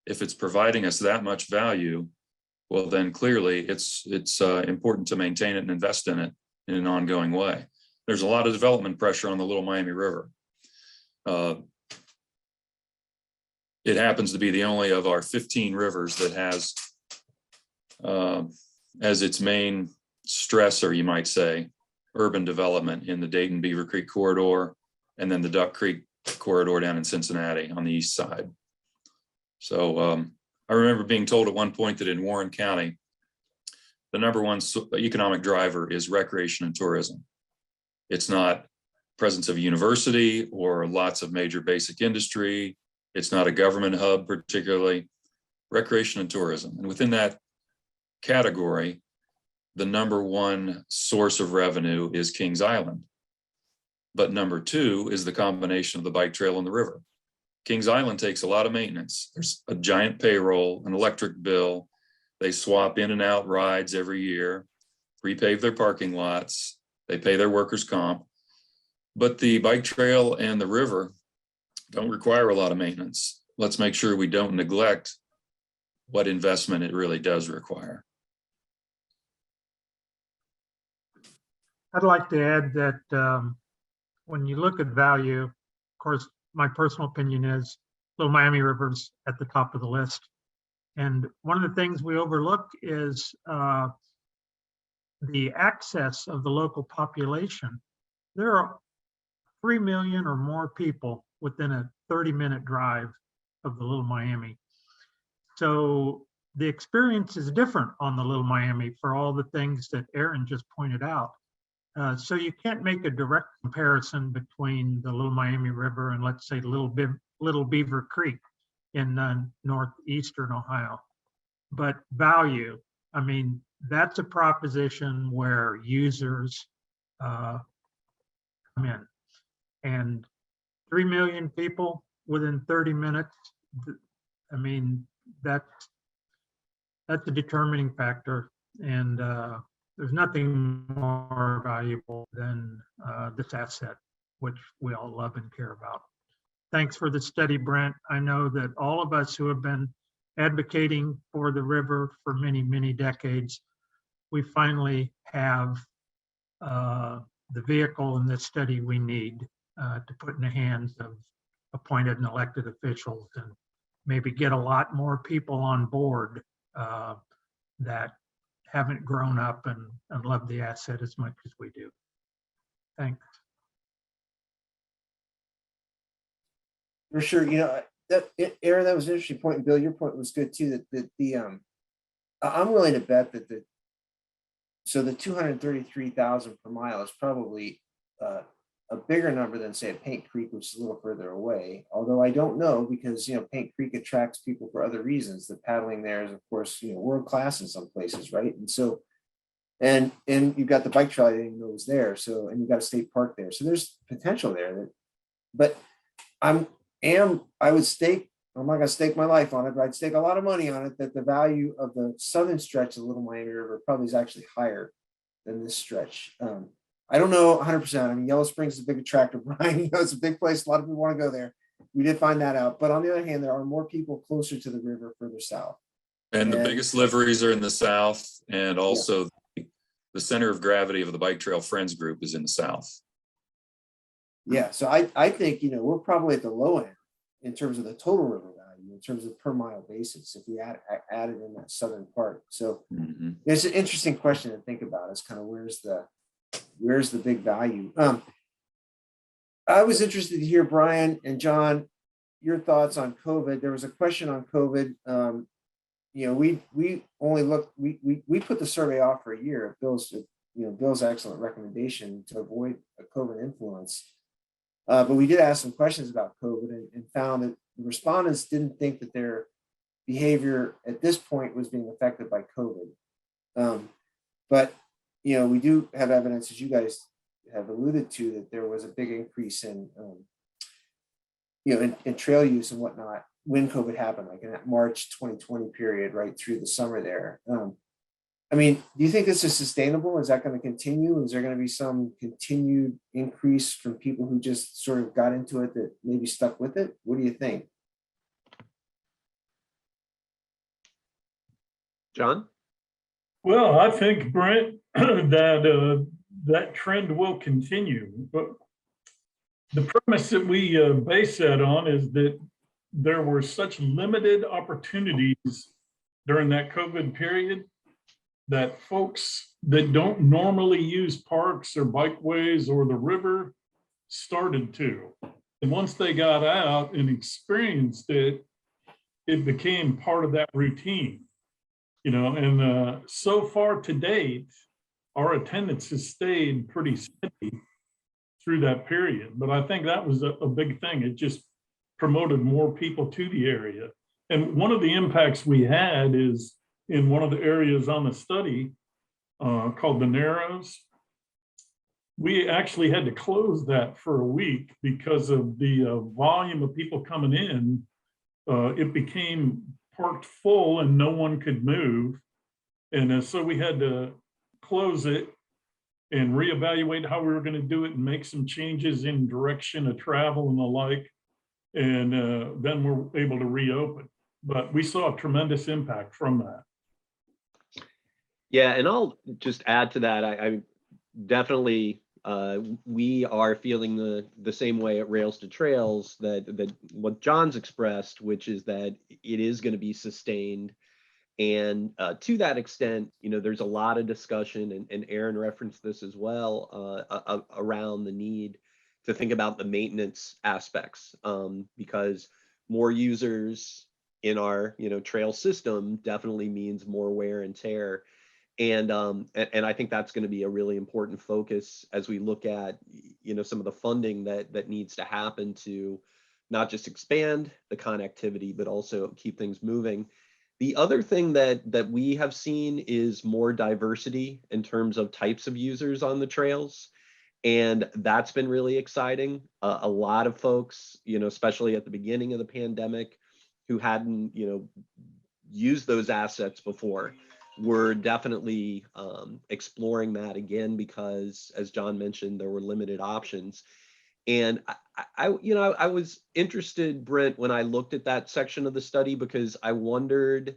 If it's providing us that much value, well, then clearly it's important to maintain it and invest in it in an ongoing way. There's a lot of development pressure on the Little Miami River. It happens to be the only of our 15 rivers that has as its main stressor, you might say, urban development in the Dayton Beaver Creek corridor, and then the Duck Creek corridor down in Cincinnati on the east side. So I remember being told at one point that in Warren County, the number one economic driver is recreation and tourism. It's not presence of a university or lots of major basic industry. It's not a government hub particularly. Recreation and tourism. And within that category, the number one source of revenue is Kings Island. But number two is the combination of the bike trail and the river. Kings Island takes a lot of maintenance. There's a giant payroll, an electric bill. They swap in and out rides every year, repave their parking lots. They pay their workers' comp. But the bike trail and the river don't require a lot of maintenance. Let's make sure we don't neglect what investment it really does require. I'd like to add that when you look at value, of course, my personal opinion is Little Miami River's at the top of the list. And one of the things we overlook is the access of the local population. There are 3 million or more people within a 30-minute drive of the Little Miami. So the experience is different on the Little Miami for all the things that Aaron just pointed out. So you can't make a direct comparison between the Little Miami River and, let's say, Little Beaver Creek in northeastern Ohio. But value, I mean, that's a proposition where users come in. And 3 million people within 30 minutes, I mean, that's a determining factor. And there's nothing more valuable than this asset, which we all love and care about. Thanks for the study, Brent. I know that all of us who have been advocating for the river for many, many decades, we finally have the vehicle in this study we need to put in the hands of appointed and elected officials, and maybe get a lot more people on board that haven't grown up and love the asset as much as we do. Thanks. For sure, Aaron, that was an interesting point. And Bill, your point was good too. That I'm willing to bet that the 233,000 per mile is probably a bigger number than say at Paint Creek, which is a little further away. Although I don't know, because Paint Creek attracts people for other reasons. The paddling there is, of course, world class in some places, right? And so, and you've got the bike trail I didn't even know was there. So, and you've got a state park there. So there's potential there. But I would stake, I'm not going to stake my life on it, but I'd stake a lot of money on it that the value of the southern stretch of the Little Miami River probably is actually higher than this stretch. I don't know 100%. I mean, Yellow Springs is a big attractor, Brian. It's a big place. A lot of people want to go there. We did find that out. But on the other hand, there are more people closer to the river further south. And the biggest liveries are in the south, and also the center of gravity of the Bike Trail Friends group is in the south. Yeah, so I think, we're probably at the low end in terms of the total river value, in terms of per mile basis, if we added in that southern part. So It's an interesting question to think about. Is kind of where's the big value. I was interested to hear, Brian and John, your thoughts on COVID. There was a question on COVID. We only looked, we put the survey off for a year. Bill's excellent recommendation to avoid a COVID influence. But we did ask some questions about COVID and found that the respondents didn't think that their behavior at this point was being affected by COVID. But we do have evidence, as you guys have alluded to, that there was a big increase in trail use and whatnot when COVID happened, like in that March 2020 period, right through the summer there. Do you think this is sustainable? Is that going to continue? Is there going to be some continued increase from people who just sort of got into it that maybe stuck with it? What do you think? John? Well, I think, Brent, that trend will continue. But the premise that we base that on is that there were such limited opportunities during that COVID period that folks that don't normally use parks or bikeways or the river started to. And once they got out and experienced it, it became part of that routine. And so far to date, our attendance has stayed pretty steady through that period. But I think that was a big thing. It just promoted more people to the area. And one of the impacts we had is in one of the areas on the study called the Narrows. We actually had to close that for a week because of the volume of people coming in. It became parked full and no one could move. And so we had to close it and reevaluate how we were going to do it and make some changes in direction of travel and the like. And then we're able to reopen. But we saw a tremendous impact from that. Yeah, and I'll just add to that. I definitely, we are feeling the same way at Rails to Trails that what John's expressed, which is that it is going to be sustained. And to that extent, there's a lot of discussion, and Aaron referenced this as well, around the need to think about the maintenance aspects, because more users in our trail system definitely means more wear and tear. And I think that's going to be a really important focus as we look at some of the funding that needs to happen to not just expand the connectivity, but also keep things moving. The other thing that we have seen is more diversity in terms of types of users on the trails. And that's been really exciting. A lot of folks, especially at the beginning of the pandemic, who hadn't, used those assets before, were definitely exploring that again because, as John mentioned, there were limited options. And I was interested, Brent, when I looked at that section of the study, because I wondered,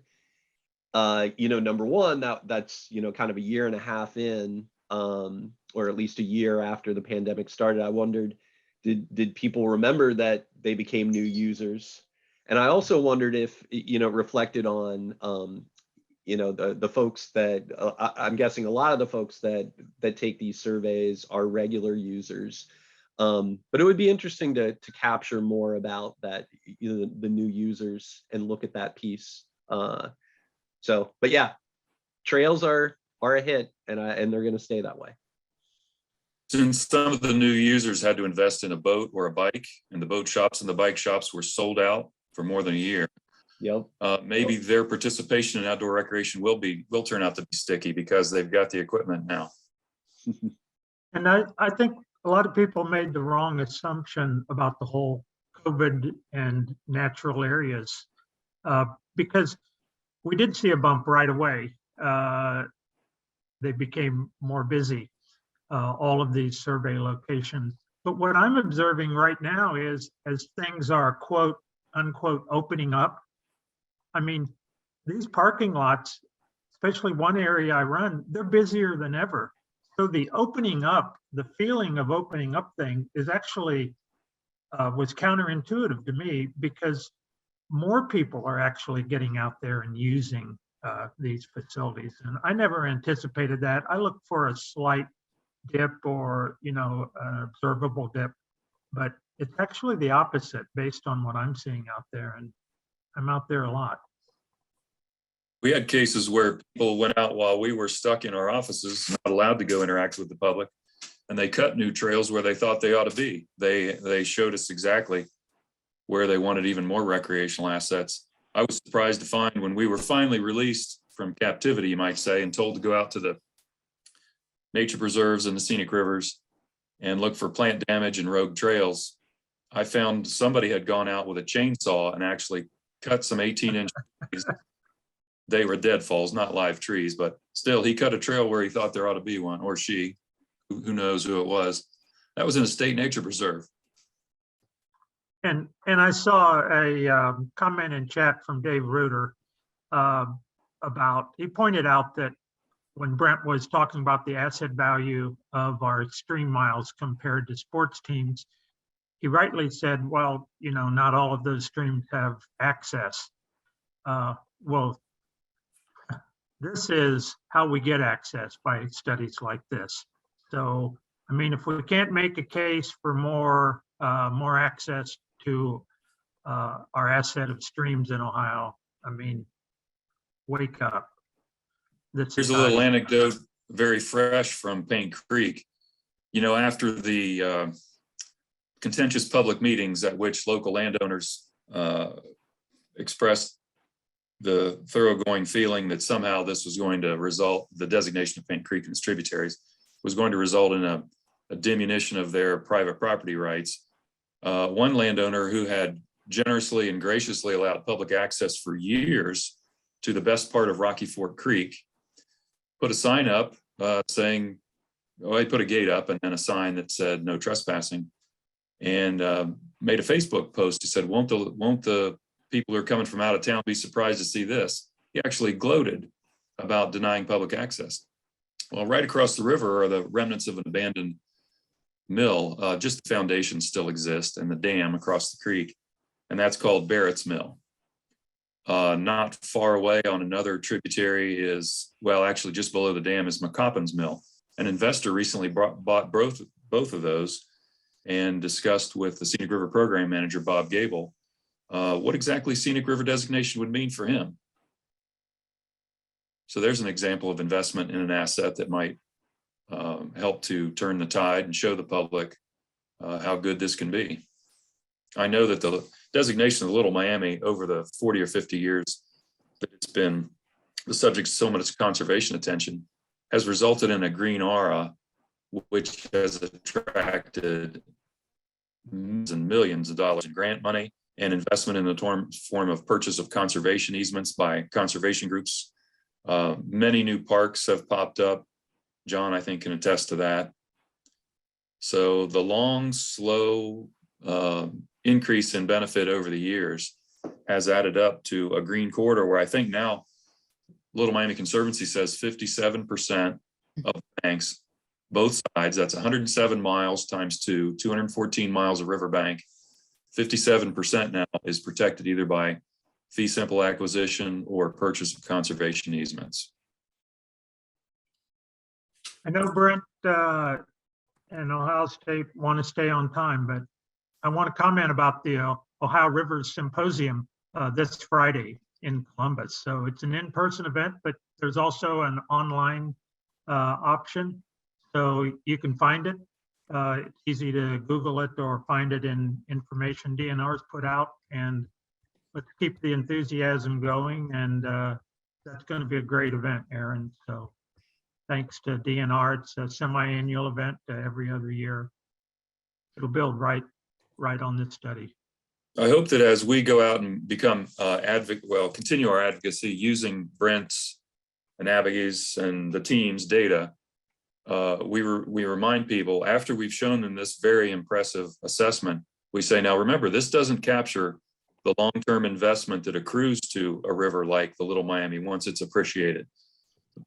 number one, that's kind of a year and a half in, or at least a year after the pandemic started. I wondered, did people remember that they became new users? And I also wondered if reflected on the folks that I'm guessing a lot of the folks that take these surveys are regular users. But it would be interesting to capture more about that, the new users, and look at that piece. But yeah, trails are a hit, and they're going to stay that way. Since some of the new users had to invest in a boat or a bike, and the boat shops and the bike shops were sold out for more than a year, Yep. Maybe their participation in outdoor recreation will turn out to be sticky because they've got the equipment now. And I think a lot of people made the wrong assumption about the whole COVID and natural areas, because we did see a bump right away. They became more busy, all of these survey locations. But what I'm observing right now is, as things are quote unquote opening up, I mean, these parking lots, especially one area I run, they're busier than ever. So the opening up, the feeling of opening up thing is actually was counterintuitive to me, because more people are actually getting out there and using these facilities. And I never anticipated that. I look for a slight dip or, an observable dip, but it's actually the opposite based on what I'm seeing out there. And I'm out there a lot. We had cases where people went out while we were stuck in our offices, not allowed to go interact with the public, and they cut new trails where they thought they ought to be. They showed us exactly where they wanted even more recreational assets. I was surprised to find when we were finally released from captivity, you might say, and told to go out to the nature preserves and the scenic rivers and look for plant damage and rogue trails. I found somebody had gone out with a chainsaw and actually cut some 18-inch trees. They were deadfalls, not live trees, but still he cut a trail where he thought there ought to be one, or she, who knows who it was. That was in a state nature preserve. And I saw a comment in chat from Dave Reuter about, he pointed out that when Brent was talking about the asset value of our stream miles compared to sports teams, he rightly said, well, not all of those streams have access. Well, this is how we get access, by studies like this. So, I mean, if we can't make a case for more access to our asset of streams in Ohio, I mean, wake up. Here's a little anecdote, very fresh from Paint Creek. After the contentious public meetings at which local landowners expressed the thoroughgoing feeling that somehow this was going to result, the designation of Paint Creek and its tributaries was going to result in a diminution of their private property rights. One landowner who had generously and graciously allowed public access for years to the best part of Rocky Fork Creek put a sign up saying, he put a gate up and then a sign that said no trespassing, and made a Facebook post. He said, won't the people who are coming from out of town be surprised to see this? He actually gloated about denying public access. Well, right across the river are the remnants of an abandoned mill. Just the foundations still exist, and the dam across the creek, and that's called Barrett's Mill. Not far away on another tributary is, well, actually just below the dam is McCoppin's Mill. An investor recently bought both of those and discussed with the Scenic River Program Manager, Bob Gable, what exactly scenic river designation would mean for him. So there's an example of investment in an asset that might help to turn the tide and show the public how good this can be. I know that the designation of Little Miami over the 40 or 50 years that it's been the subject of so much conservation attention, has resulted in a green aura, which has attracted millions and millions of dollars in grant money and investment in the form of purchase of conservation easements by conservation groups. Many new parks have popped up. John, I think, can attest to that. So the long, slow increase in benefit over the years has added up to a green corridor where I think now Little Miami Conservancy says 57% of banks, both sides, that's 107 miles times 214 miles of riverbank. 57% now is protected either by fee simple acquisition or purchase of conservation easements. I know Brent and Ohio State want to stay on time, but I want to comment about the Ohio Rivers Symposium this Friday in Columbus. So it's an in-person event, but there's also an online option. So you can find it. It's easy to Google it or find it in information DNR's put out. And let's keep the enthusiasm going. And that's going to be a great event, Aaron. So thanks to DNR. It's a semi-annual event every other year. It'll build right on this study. I hope that as we go out and become continue our advocacy using Brent's and Abigail's and the team's data, we remind people after we've shown them this very impressive assessment, we say, now remember, this doesn't capture the long-term investment that accrues to a river like the Little Miami once it's appreciated.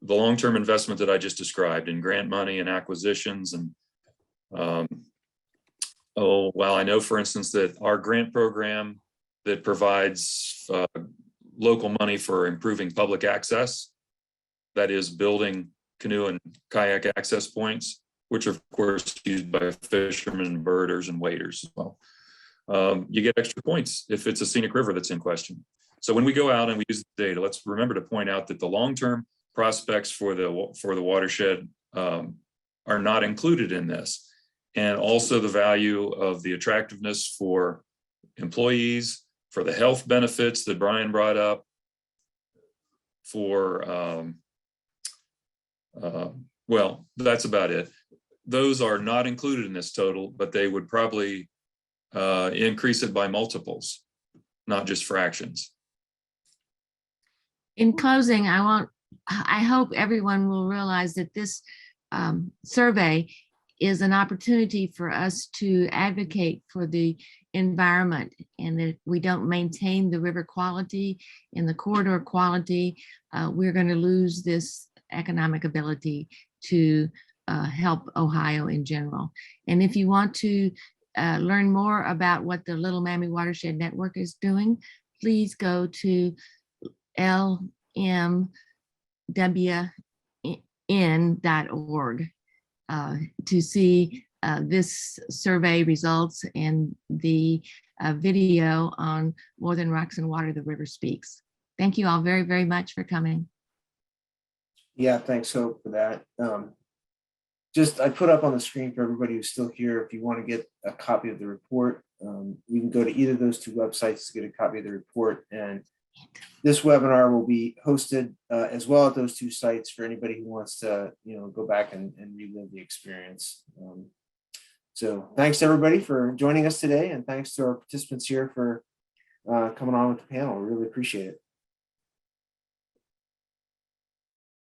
The long-term investment that I just described in grant money and acquisitions and I know, for instance, that our grant program that provides local money for improving public access, that is building canoe and kayak access points, which are of course used by fishermen, birders, and waders as well. You get extra points if it's a scenic river that's in question. So when we go out and we use the data, let's remember to point out that the long-term prospects for the watershed are not included in this. And also the value of the attractiveness for employees, for the health benefits that Brian brought up, for, well, that's about it. Those are not included in this total, but they would probably increase it by multiples, not just fractions. In closing, I hope everyone will realize that this survey is an opportunity for us to advocate for the environment, and that if we don't maintain the river quality and the corridor quality, we're going to lose this economic ability to help Ohio in general. And if you want to learn more about what the Little Miami Watershed Network is doing, please go to lmwn.org. To see this survey results and the video on More Than Rocks and Water, the River Speaks. Thank you all very, very much for coming. Yeah, thanks, Hope, for that. I put up on the screen for everybody who's still here, if you want to get a copy of the report, you can go to either of those two websites to get a copy of the report. And this webinar will be hosted as well at those two sites for anybody who wants to, go back and relive the experience. So thanks to everybody for joining us today, and thanks to our participants here for coming on with the panel. We really appreciate it.